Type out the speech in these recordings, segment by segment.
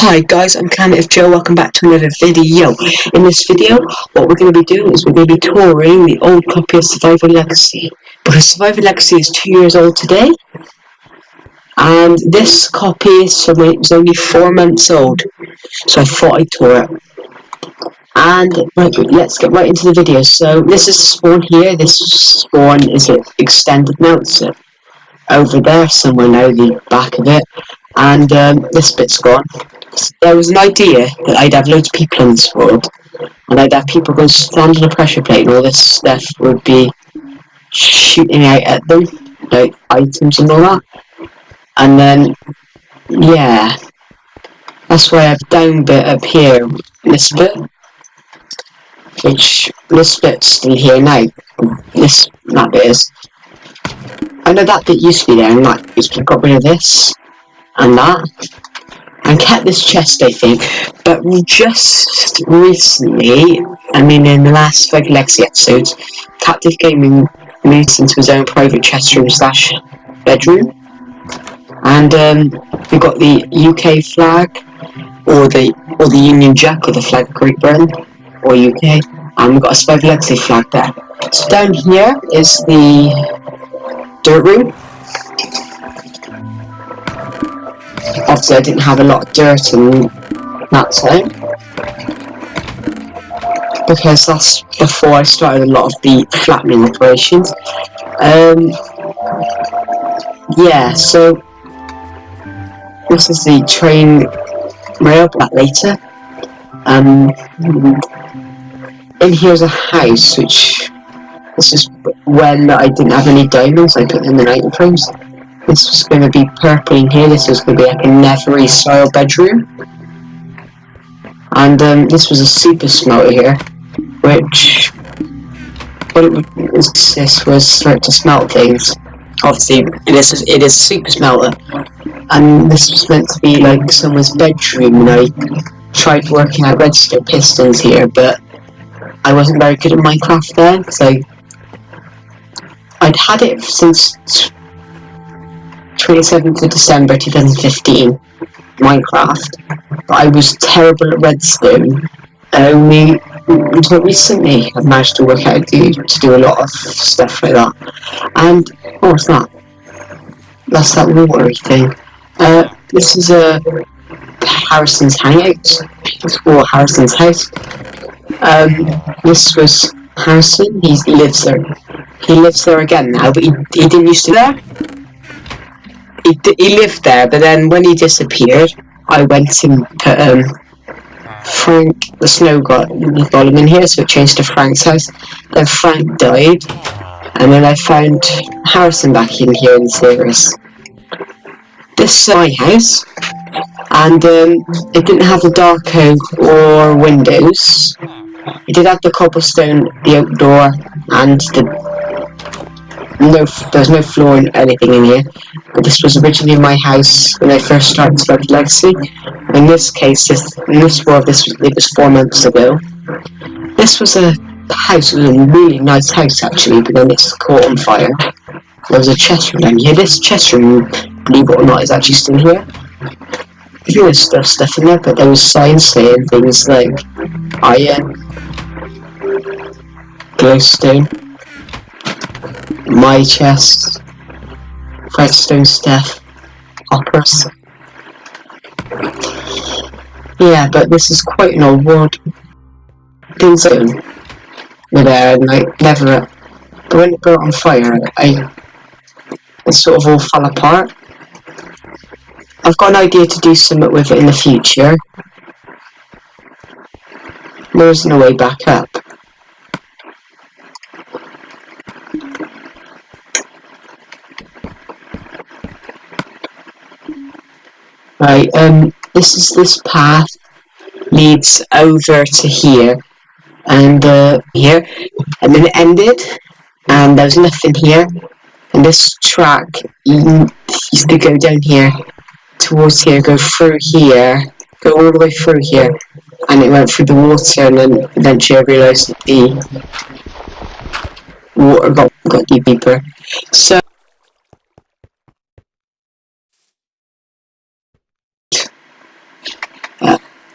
Hi guys, I'm Planet Joe. Welcome back to another video. In this video, what we're going to be doing is we're going to be touring the old copy of Survivor Legacy. Because Survivor Legacy is 2 years old today, and this copy is from when it was only 4 months old. So I thought I'd tour it. And right, let's get right into the video. So this is the spawn here. This spawn is extended now. It's over there somewhere now, the back of it. And this bit's gone. There was an idea that I'd have loads of people in this world, and I'd have people go stand on a pressure plate and all this stuff would be shooting out at them, like items and all that. And then, yeah, that's why I've down bit up here, this bit, which, this bit's still here now, that bit is. I know that bit used to be there, and that is, we got rid of this, and that. And kept this chest, I think, but just recently, I mean in the last Survivor Legacy episodes, Captive Gaming moved into his own private chest room / bedroom, and we got the UK flag, or the Union Jack, or the flag of Great Britain, or UK, and we got a Survivor Legacy flag there. So down here is the dirt room. Obviously I didn't have a lot of dirt in that time, because that's before I started a lot of the flattening operations. Yeah, so this is the train rail, but that later. In here's a house, which this is when I didn't have any diamonds, I put them in item frames. This was going to be purple in here. This was going to be like a Nethery style bedroom. And this was a super smelter here, which what it would insist was start to smelt things. Obviously, it is a super smelter, and this was meant to be like someone's bedroom. And I tried working out redstone pistons here, but I wasn't very good at Minecraft then, because I'd had it since 27th of December 2015, Minecraft, but I was terrible at redstone. Only until recently I've managed to work out to do a lot of stuff like that. And what's that? That's that watery thing. This is Harrison's hangout. Or Harrison's house. This was Harrison. He lives there. He lives there again now, but he didn't used to there. He lived there, but then when he disappeared, I went and put Frank the Snow Golem in here, so it changed to Frank's house. Then Frank died, and then I found Harrison back in here in the series. This is my house, and it didn't have the dark oak or windows. It did have the cobblestone, the oak door, and there's no floor or anything in here. And this was originally my house when I first started Survivor Legacy. In this case, in this world, it was 4 months ago. This was a house, it was a really nice house actually, but then it's caught on fire. There was a chest room down here. This chest room, believe it or not, is actually still here. There's stuff in there, but there was signs saying things like iron, glowstone, my chest, redstone stuff, hoppers. Yeah, but this is quite an old world. Things zone were there, and like never. But when it got on fire, it sort of all fell apart. I've got an idea to do something with it in the future. There isn't a way back up. Right, this path leads over to here, and here, and then it ended, and there was nothing here, and this track used to go down here, towards here, go through here, go all the way through here, and it went through the water, and then eventually I realised that the water got deeper. So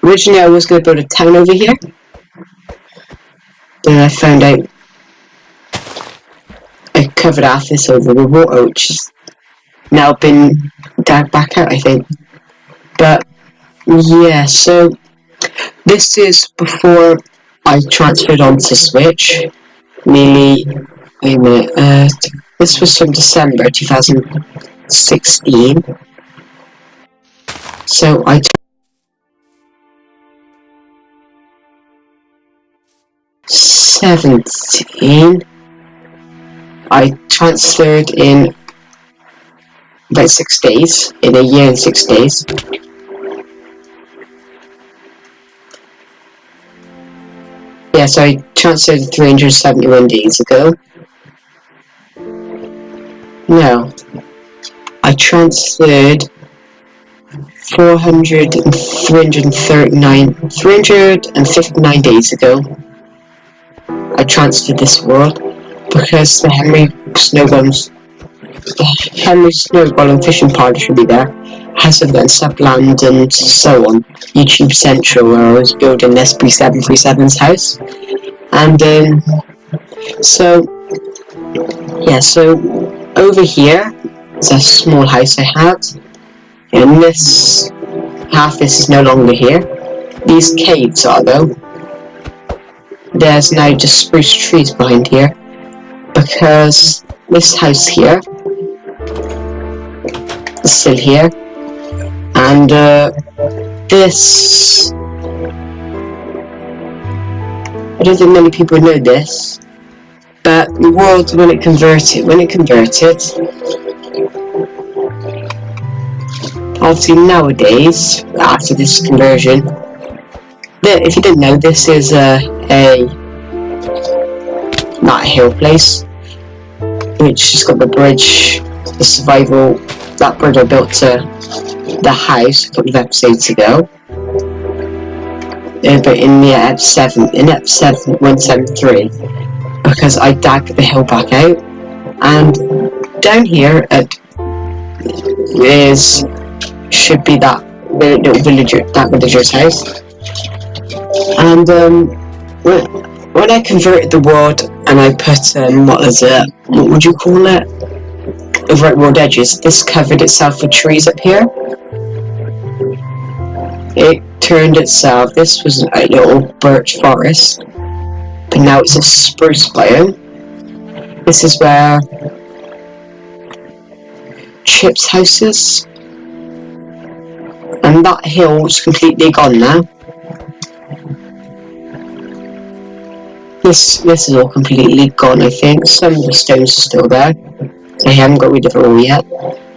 Originally I was going to build a town over here. Then I found out I covered half this over with water, which has now been dug back out, I think. But yeah, so this is before I transferred onto Switch. Wait a minute, this was from December 2016. So I 17. I transferred in about 6 days, in a year and 6 days. Yeah, so I transferred 371 days ago. No, I transferred 359 days ago. I transferred this world because the Henry Snowball fishing party should be there. House of Gun, Subland, and so on. YouTube Central, where I was building SB737's house. And so over here is a small house I had, and this is no longer here. These caves are though. There's now just spruce trees behind here, because this house here is still here, and this, I don't think many people know this, but the world, when it converted, obviously nowadays, after this conversion, if you didn't know, this is not a hill place, which has got the bridge, the survival, that bridge I built to the house a couple of episodes ago. But in episode 173, because I dug the hill back out, and down here should be that little villager's house. And when I converted the world and I put what would you call it? Over at world edges, this covered itself with trees up here. It turned itself. This was a little birch forest, but now it's a spruce biome. This is where Chip's house is, and that hill's completely gone now. This is all completely gone, I think. Some of the stones are still there. I haven't got rid of it all yet.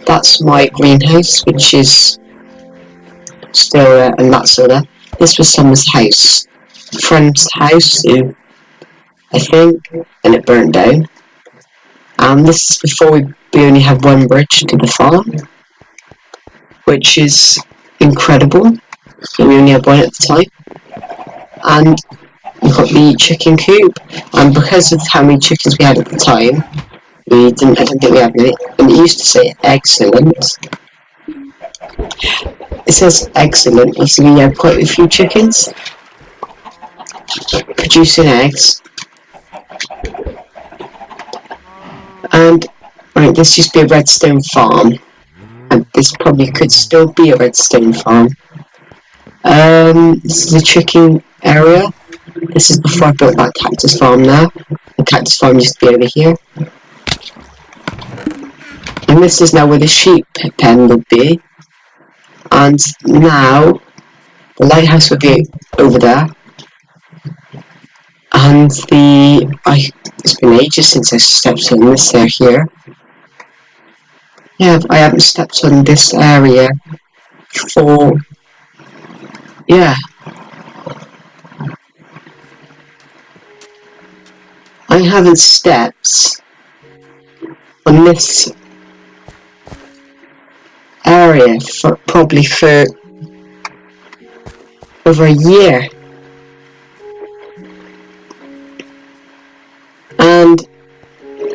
That's my greenhouse, which is still there, and that's still there. This was someone's house. Friend's house, I think, and it burnt down. And this is before we only had one bridge to the farm, which is incredible. We only had one at the time. And we got the chicken coop, and because of how many chickens we had at the time, I don't think we had many, and it used to say excellent. It says excellent, so we had quite a few chickens producing eggs. And right, this used to be a redstone farm, and this probably could still be a redstone farm. This is the chicken area. This is before I built that cactus farm now. The cactus farm used to be over here. And this is now where the sheep pen would be. And now the lighthouse would be over there. And it's been ages since I stepped on this here. Yeah, I haven't stepped on this area for, yeah. I haven't stepped on this area probably for over a year. And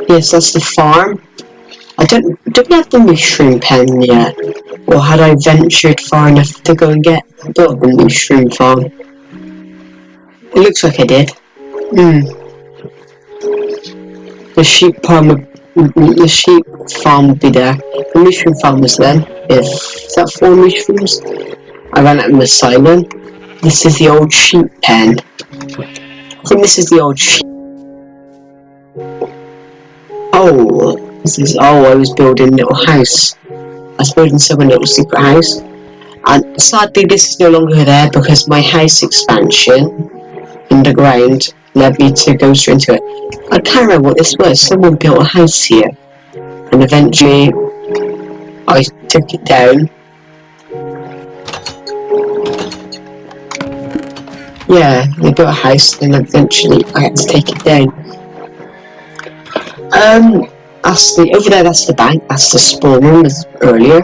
yes, that's the farm. don't we have the mushroom pen yet? Or had I ventured far enough to go and build the mushroom farm? It looks like I did. The sheep farm would be there. The mushroom farm was then. Is that 4 mushrooms? I ran out of asylum. This is the old sheep pen. I think this is the old sheep. Oh, I was building a little house. I was building someone a little secret house. And sadly this is no longer there because my house expansion underground led me to go straight into it. I can't remember what this was. Someone built a house here. And eventually I took it down. Yeah, they built a house and eventually I had to take it down. Over there, that's the bank, that's the spawn room as earlier.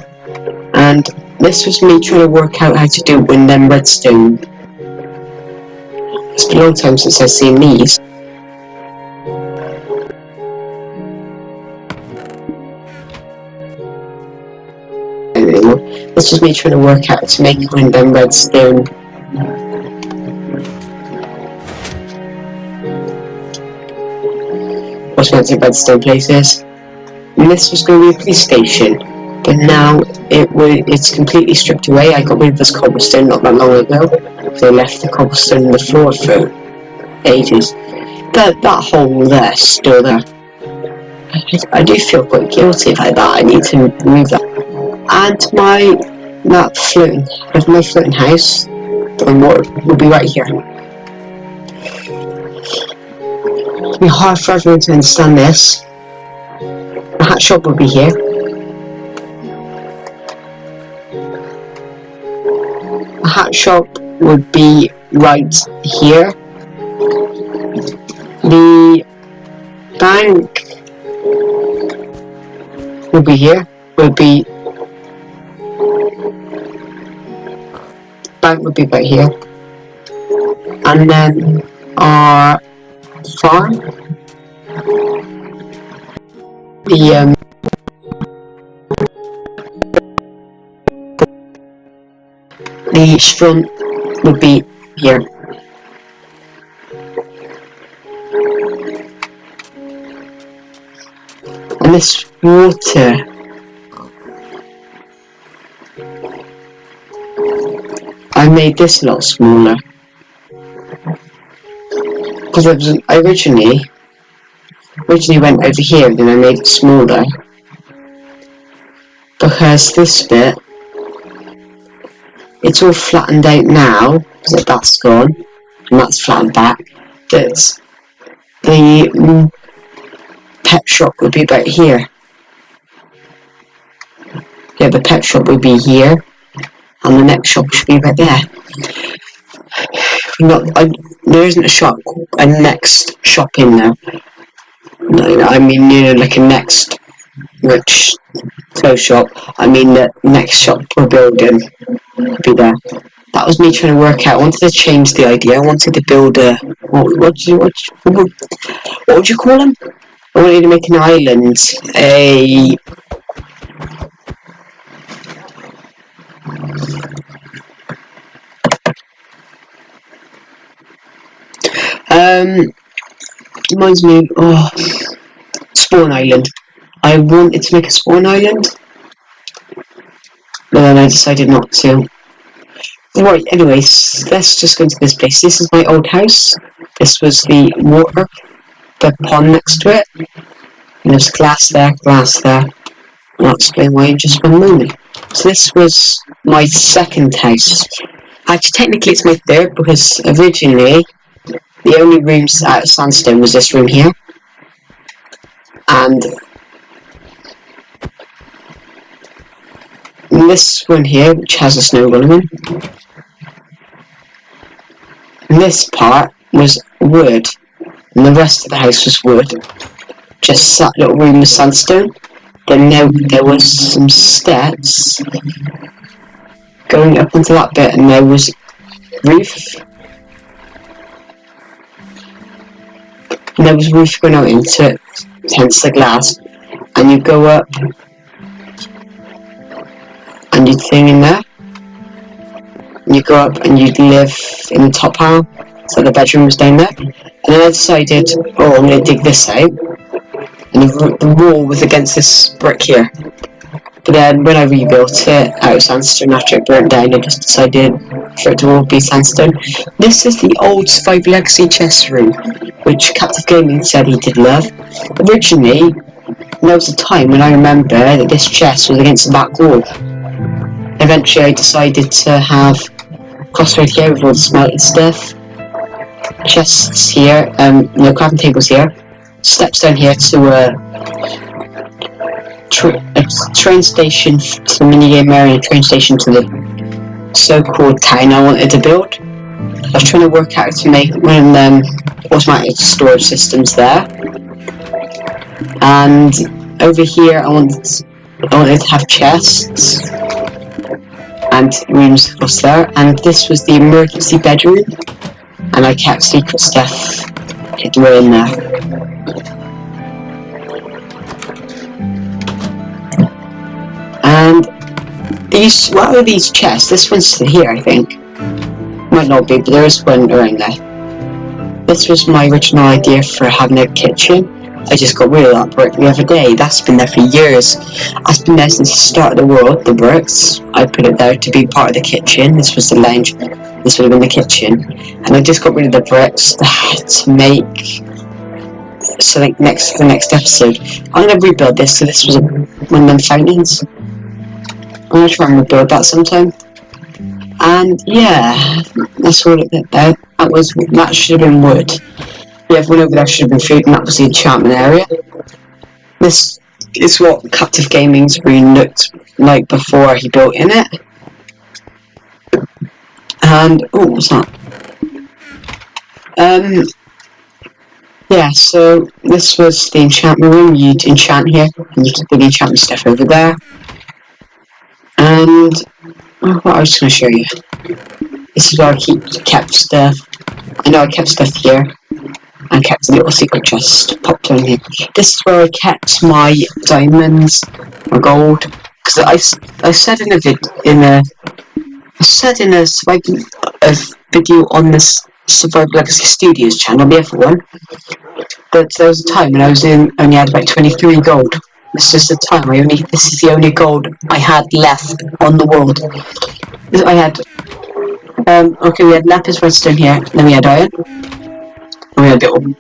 And this was me trying to work out how to do wind and redstone. It's been a long time since I've seen these. This was me trying to work out how to make wind and redstone. What's going to be redstone places? And this was going to be a police station, but now it's completely stripped away. I got rid of this cobblestone not that long ago. They left the cobblestone on the floor for ages. That hole there is still there. I do feel quite guilty about that. I need to remove that. And my floating house, the water will be right here. It'll be hard for everyone to understand this. The hat shop will be here. The hat shop would be right here. The bank will be here. Bank would be right here. And then our farm. The front would be here. And this water I made this a lot smaller because I originally went over here and then I made it smaller because this bit it's all flattened out now because that's gone and that's flattened back. That's the pet shop would be about here. Yeah, the pet shop would be here, and the next shop should be right there. There isn't a next shop in there. No, I mean, like a next rich clothes shop. I mean, the next shop we're building would be there. That was me trying to work out. I wanted to change the idea. I wanted to build a what would you call them? I wanted to make an island. Reminds me of Spawn Island. I wanted to make a Spawn Island, but then I decided not to. Right, anyways, let's just go into this place. This is my old house. This was the water, the pond next to it. And there's glass there. I'll explain why in just one moment. So this was my second house. Actually, technically it's my third because originally the only rooms out of sandstone was this room here. And this one here, which has a snow golem in. And this part was wood, and the rest of the house was wood. Just that little room with sandstone. Then there was some steps going up onto that bit, and there was roof. And there was roof going out into it, hence the glass. and you go up, and you thing in there. And you go up, and you live in the top panel. So the bedroom was down there. And then I decided, oh, I'm going to dig this out. And the wall was against this brick here. But then when I rebuilt it out of sandstone after it burnt down, I just decided for it to all be sandstone. This is the old Survival Legacy chest room, which Captive Gaming said he did love. Originally, there was a time when I remember that this chest was against the back wall. Eventually I decided to have crossroads here with all the smelting stuff. Chests here, crafting tables here. Steps down here to a train station to the minigame area and a train station to the so-called town I wanted to build. I was trying to work out how to make one of them automatic storage systems there. And over here I wanted to have chests and rooms across there, and this was the emergency bedroom, and I kept secret stuff hidden away in there. And what are these chests? This one's still here, I think. Might not be, but there is one around there. This was my original idea for having a kitchen. I just got rid of that brick the other day. That's been there for years. That's been there since the start of the world, the bricks. I put it there to be part of the kitchen. This was the lounge. This would have been the kitchen. And I just got rid of the bricks to make... So like the next episode, I'm going to rebuild this. So this was one of them fountains. I'm going to try and rebuild that sometime. And yeah, that's all it did there. That should have been wood. Yeah, everyone over there should have been food, and that was the enchantment area. This is what Captive Gaming's room looked like before he built in it. And oh, what's that? Yeah, so this was the enchantment room. You'd enchant here, and you could put the enchantment stuff over there. And what I was going to show you. This is where I kept stuff. I know I kept stuff here. And kept a little secret chest popped in here. This is where I kept my diamonds, my gold. Because I said in a video on this Survival Legacy Studios channel, the other one, that there was a time when I only had about 23 gold. This is the time this is the only gold I had left on the world. I had we had lapis redstone here, then we had iron. We had a little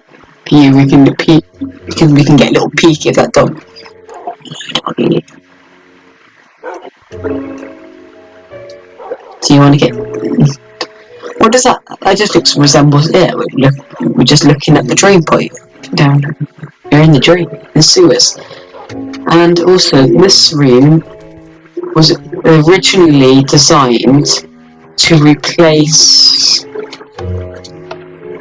view, we can get a little peek if that done. Do you want to get... What does that... That just resembles it. We're just looking at the drain pipe down. We're in the drain, in sewers. And also, this room was originally designed to replace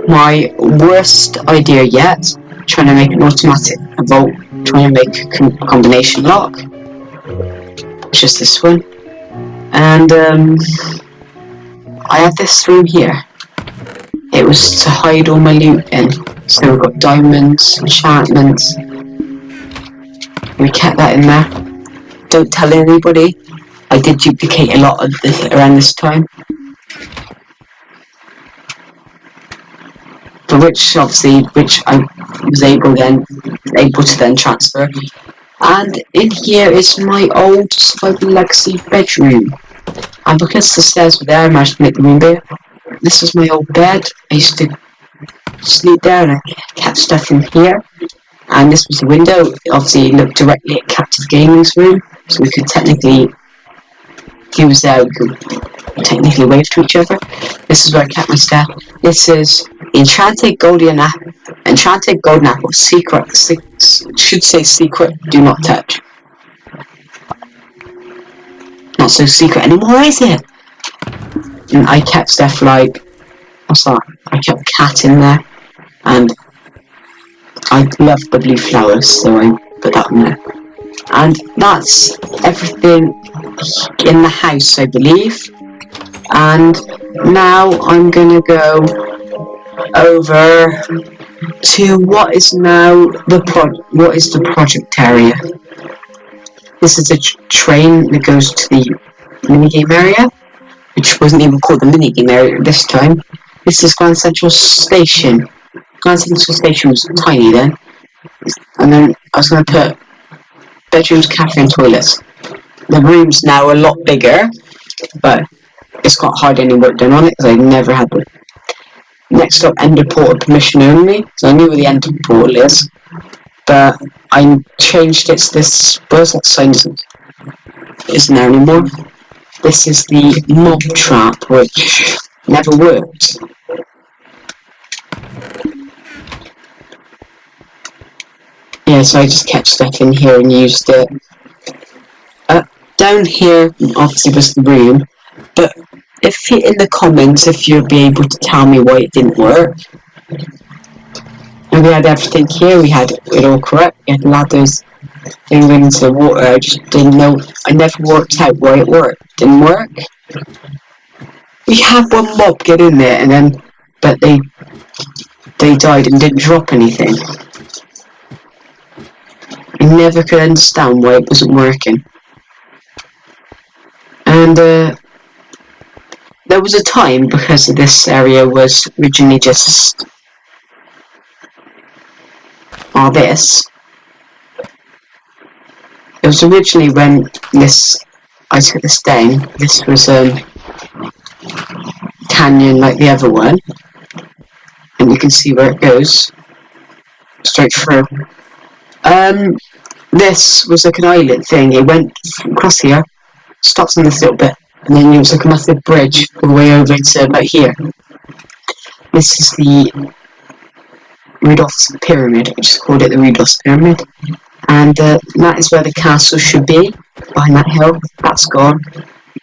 my worst idea yet, trying to make an automatic vault, trying to make a combination lock. It's just this one. And I have this room here. It was to hide all my loot in. So we've got diamonds, enchantments. We kept that in there. Don't tell anybody. I did duplicate a lot of this around this time. Which I was able to then transfer. And in here is my old Survival Legacy bedroom. And because the stairs were there, I managed to make the room bigger. This was my old bed. I used to sleep there, and I kept stuff in here. And this was the window. Obviously, it looked directly at Captive Gaming's room, so we could technically, he was there, we could technically wave to each other. This is where I kept my stuff. This is Enchanted Golden Apple. Secret. Should say secret. Do not touch. Not so secret anymore, is it? And I kept stuff like... What's that? I kept a cat in there. And I love the blue flowers, so I put that in there. And that's everything in the house, I believe. And now I'm gonna go over to what is the project area. This is a train that goes to the minigame area, which wasn't even called the minigame area at this time. This is Grand Central Station. Grand Central Station was tiny then. And then I was going to put bedrooms, cafe and toilets. The room's now a lot bigger, but it's got hardly any work done on it because I never had one. Next up, ender portal permission only. So I knew where the ender portal is, but I changed it to this. Where's that sign? Isn't there anymore? This is the mob trap, which never worked. Yeah, so I just kept stuff in here and used it. Down here, obviously, was the room, but if you, in the comments, if you'll be able to tell me why it didn't work. And we had everything here, we had it all correct, we had ladders going into the water. I just didn't know, I never worked out why it worked. Didn't work. We had one mob get in there, and then, but they died and didn't drop anything. I never could understand why it wasn't working. And there was a time, because this area was originally just this. It was originally when I took this down, this was canyon like the other one, and you can see where it goes straight through. This was like an island thing. It went across here, stops on this little bit, and then it was like a massive bridge all the way over to about here. This is the Rudolph's Pyramid. I just called it the Rudolph's Pyramid. And that is where the castle should be, behind that hill. That's gone.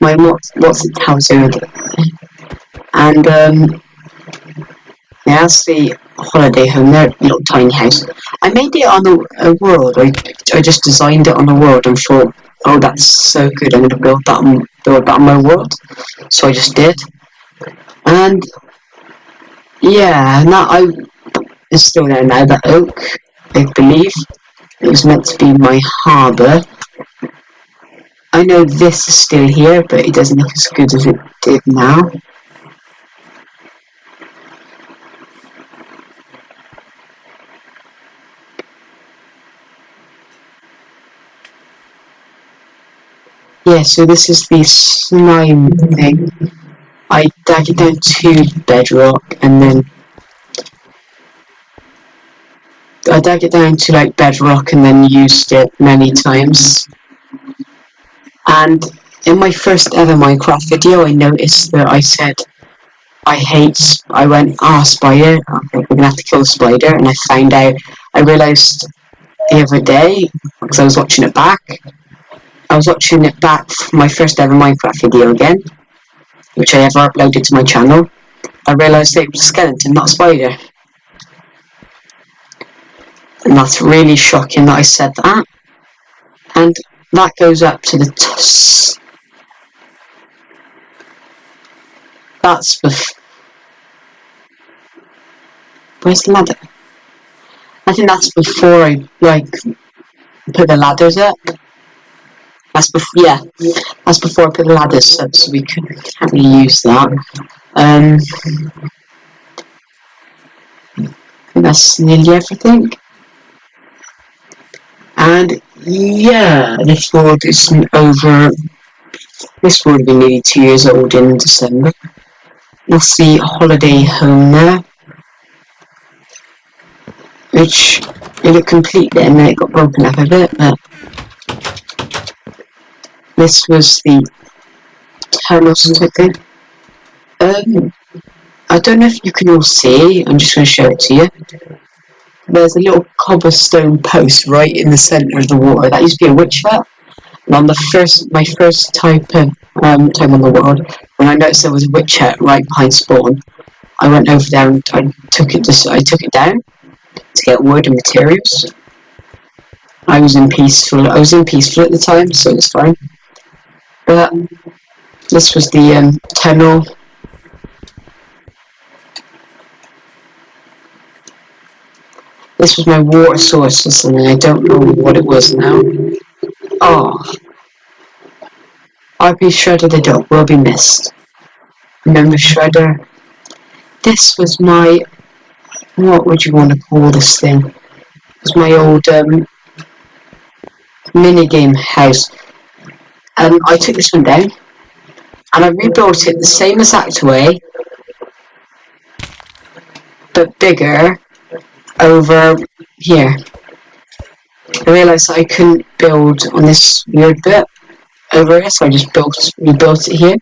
My what's it house over there. And yeah, that's the holiday home there, little tiny house. I made it on a world. I just designed it on a world and thought, oh, that's so good. I'm going to build that on my world. So I just did. And yeah, now it's still there now. That oak, I believe. It was meant to be my harbour. I know this is still here, but it doesn't look as good as it did now. Yeah, so this is the slime thing. I dug it down to bedrock, and then I dug it down to like bedrock and then used it many times. And in my first ever Minecraft video, I noticed that I said I went, spider, we're gonna have to kill the spider, and I realised the other day, because I was watching it back from my first ever Minecraft video again, which I ever uploaded to my channel. I realised it was a skeleton, not a spider. And that's really shocking that I said that. And that goes up to the where's the ladder? I think that's before I put the ladders up. That's before I put the ladders up, so we can't really use that. I think that's nearly everything. And yeah, this world is over. This world will be nearly 2 years old in December. That's the holiday home there, which it looked complete then, and it got broken up a bit, but this was the tunnels type thing. I don't know if you can all see, I'm just going to show it to you. There's a little cobblestone post right in the centre of the water. That used to be a witch hut. And on my first time on the world, when I noticed there was a witch hut right behind spawn, I went over there and I took it down to get wood and materials. I was in peaceful at the time, so it's fine. But this was the tunnel. This was my water source, and I don't know what it was now. Oh, RP Shredder the dog will be missed. Remember Shredder? This was my, what would you want to call this thing? It was my old minigame house. I took this one down and I rebuilt it the same exact way, but bigger over here. I realised I couldn't build on this weird bit over here, so I just rebuilt it here.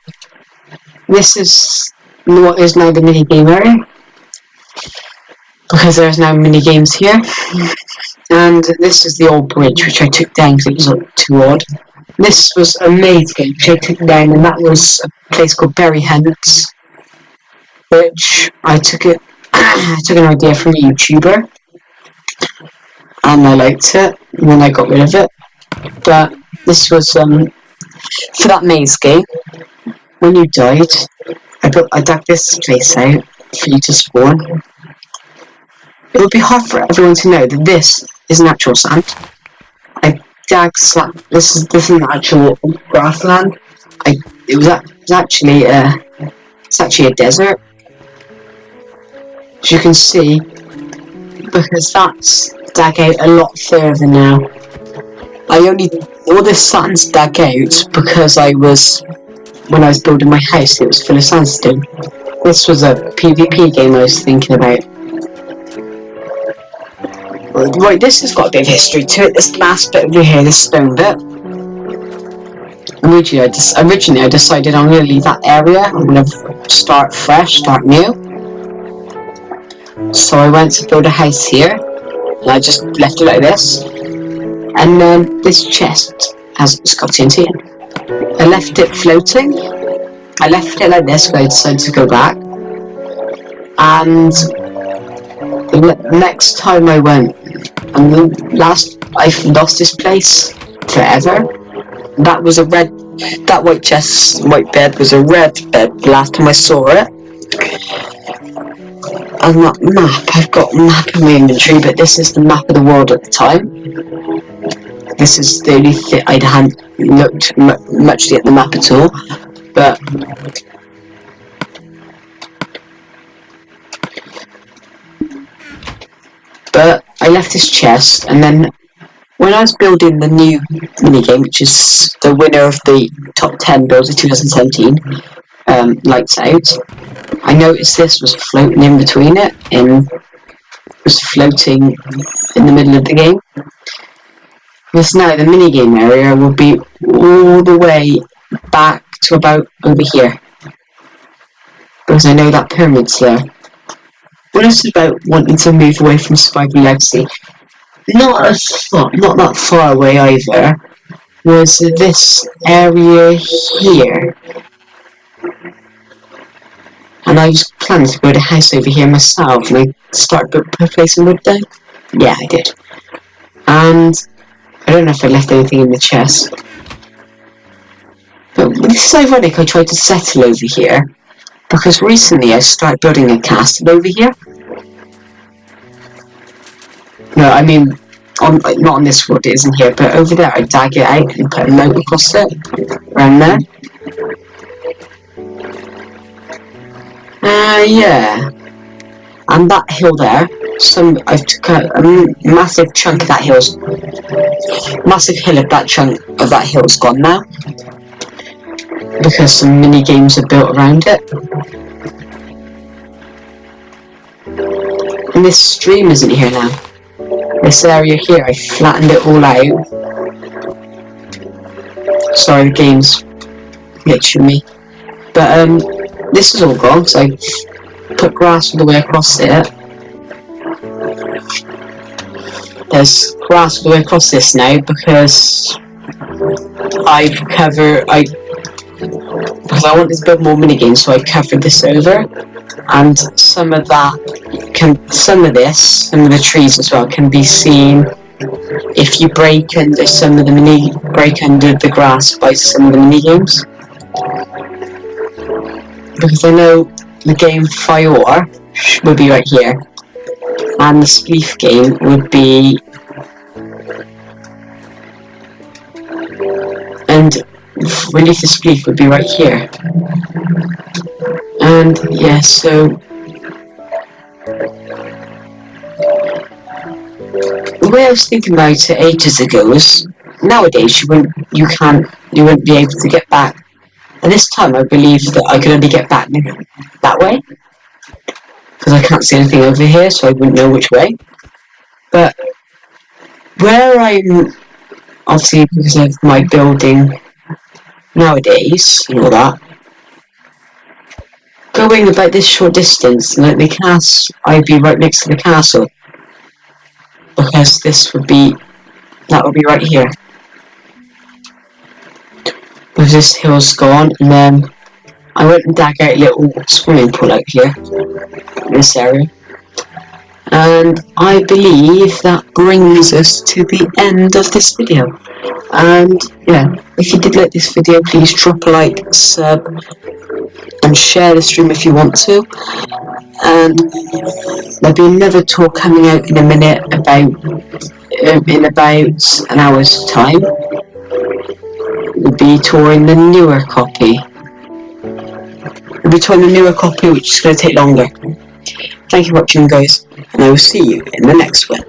This is what is now the minigame area, because there's now mini games here. And this is the old bridge, which I took down because it was too odd. This was a maze game, which I took down, and that was a place called Berry Hunts, which I took an idea from a YouTuber, and I liked it, and then I got rid of it. But this was for that maze game. When you died, I dug this place out for you to spawn. It would be hard for everyone to know that this is natural sand. This is an actual grassland. It's actually a desert, as you can see, because that's dug out a lot further now. All this sand's dug out because when I was building my house, it was full of sandstone. This was a PvP game I was thinking about. Right, this has got a bit of history to it. This last bit over here, this stone bit. Originally I decided I'm going to leave that area. I'm going to start fresh, start new. So I went to build a house here, and I just left it like this. And then this chest has got TNT in. I left it floating. I left it like this, but I decided to go back. And the next time I went, and I've lost this place forever. That white bed was a red bed the last time I saw it. And that map, I've got a map in my inventory, but this is the map of the world at the time. This is the only thing I hadn't looked much at the map at all, but I left this chest, and then when I was building the new minigame, which is the winner of the top 10 builds of 2017, Lights Out, I noticed this was floating in between it, and was floating in the middle of the game. Because now the minigame area will be all the way back to about over here, because I know that pyramid's there. When I was about wanting to move away from Survival Legacy, not that far away either, was this area here. And I was planning to build a house over here myself, and I started placing wood down. Yeah, I did. And I don't know if I left anything in the chest. But this is ironic, I tried to settle over here, because recently I started building a castle over here. No, I mean, not on this wood, it isn't here, but over there I dug it out and put a moat across it, around there. Yeah. And that hill there, I've took a massive chunk of that hill's, massive hill of that chunk of that hill's gone now, because some mini games are built around it. And this stream isn't here now. This area here, I flattened it all out. Sorry, the game's glitching me. But this is all gone, so I put grass all the way across it. There's grass all the way across this now because because I wanted to build more minigames, so I covered this over, and some of the trees as well can be seen if you break under the grass by some of the mini games. Because I know the game Fire would be right here, and the Spleef game would be Relief of Spleef would be right here. And yeah, so the way I was thinking about it ages ago was nowadays you wouldn't be able to get back. And this time I believe that I could only get back that way because I can't see anything over here, so I wouldn't know which way. But where I'm obviously because of my building nowadays and all that, going about this short distance, like the castle, I'd be right next to the castle because that would be right here. Because this hill's gone, and then I went and dug out a little swimming pool out here in this area. And I believe that brings us to the end of this video. And yeah, if you did like this video, please drop a like, sub, and share the stream if you want to. And there'll be another tour coming out in a minute in about an hour's time. We'll be touring the newer copy. We'll be touring the newer copy, which is going to take longer. Thank you for watching, guys, and I will see you in the next one.